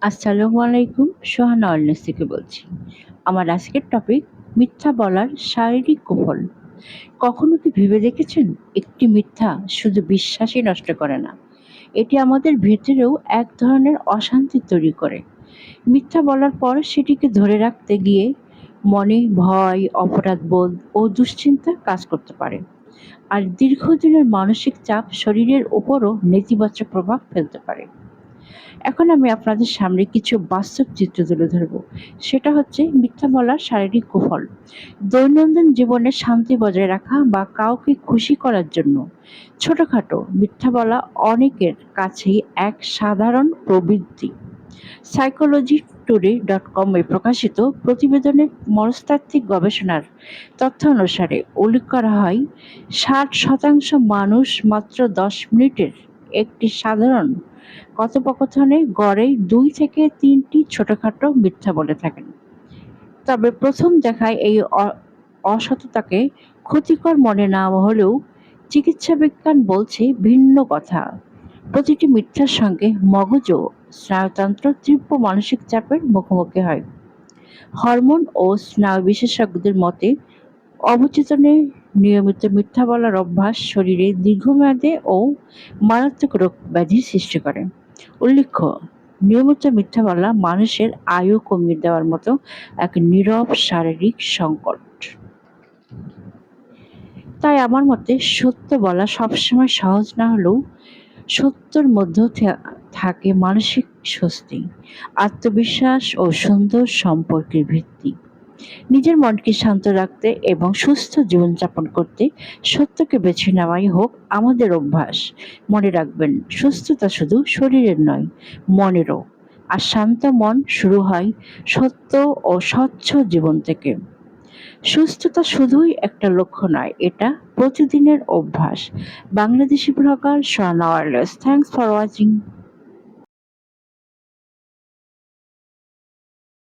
আসসালামু আলাইকুম, সোহানা ওয়েলনেস থেকে বলছি। আমার আজকের টপিক মিথ্যা বলার শারীরিক কুফল। কখনো কি ভেবে দেখেছেন, একটি মিথ্যা শুধু বিশ্বাসই নষ্ট করে না, এটি আমাদের ভেতরেও এক ধরনের অশান্তি তৈরি করে। মিথ্যা বলার পর সেটিকে ধরে রাখতে গিয়ে মনে ভয়, অপরাধবোধ ও দুশ্চিন্তা কাজ করতে পারে। আর দীর্ঘদিনের মানসিক চাপ শরীরের উপরও নেতিবাচক প্রভাব ফেলতে পারে। এখন আমি আপনাদের সামনে কিছু বাস্তব চিত্র তুলে ধরব। সেটা হচ্ছে মিথ্যা বলার শারীরিক কুফল। দৈনন্দিন জীবনে শান্তি বজায় রাখা বা কাউকে খুশি করার জন্য ছোটখাটো মিথ্যা বলা অনেকের কাছেই এক সাধারণ প্রবৃত্তি। সাইকোলজি টুডে ডট কমে প্রকাশিত প্রতিবেদনের মনস্তাত্ত্বিক গবেষণার তথ্য অনুসারে উল্লেখ করা হয়, 60% মানুষ মাত্র 10 মিনিটের একটি সাধারণ কথোপকথনে গড়ে 2 থেকে 3টি ছোটখাটো মিথ্যা বলে থাকেন। তবে প্রথম দেখায় এই অসততাকে ক্ষতিকর মনে না হলেও চিকিৎসা বিজ্ঞান বলছে ভিন্ন কথা। প্রতিটি মিথ্যার সঙ্গে মগজ ও স্নায়ুতন্ত্র তীব্র মানসিক চাপের মুখোমুখি হয়। হরমোন ও স্নায়ু বিশেষজ্ঞদের মতে অবচেতনে নিয়মিত মিথ্যা বলার অভ্যাস শরীরে দীর্ঘমেয়াদে ও মারাত্মক রোগ ব্যাধির সৃষ্টি করে। উল্লেখ্য, নিয়মিত মিথ্যা বলা মানুষের আয়ু কমিয়ে দেওয়ার মতো এক নীরব শারীরিক সংকট। তাই আমার মতে সত্য বলা সবসময় সহজ না হলেও সত্যর মধ্যে থাকে মানসিক স্বস্তি, আত্মবিশ্বাস ও সুন্দর সম্পর্কের ভিত্তি। নিজের মনকে শান্ত রাখতে এবং সুস্থ জীবনযাপন করতে সত্যকে বেছে নেওয়াই হোক আমাদের অভ্যাস। মনে রাখবেন, সুস্থতা শুধু শরীরের নয়, মনেরও। আর শান্ত মন শুরু হয় সত্য ও স্বচ্ছ জীবন থেকে। সুস্থতা শুধুই একটা লক্ষ্য নয়, এটা প্রতিদিনের অভ্যাস। Bangladeshi blogger Sohana wireless. Thanks for watching.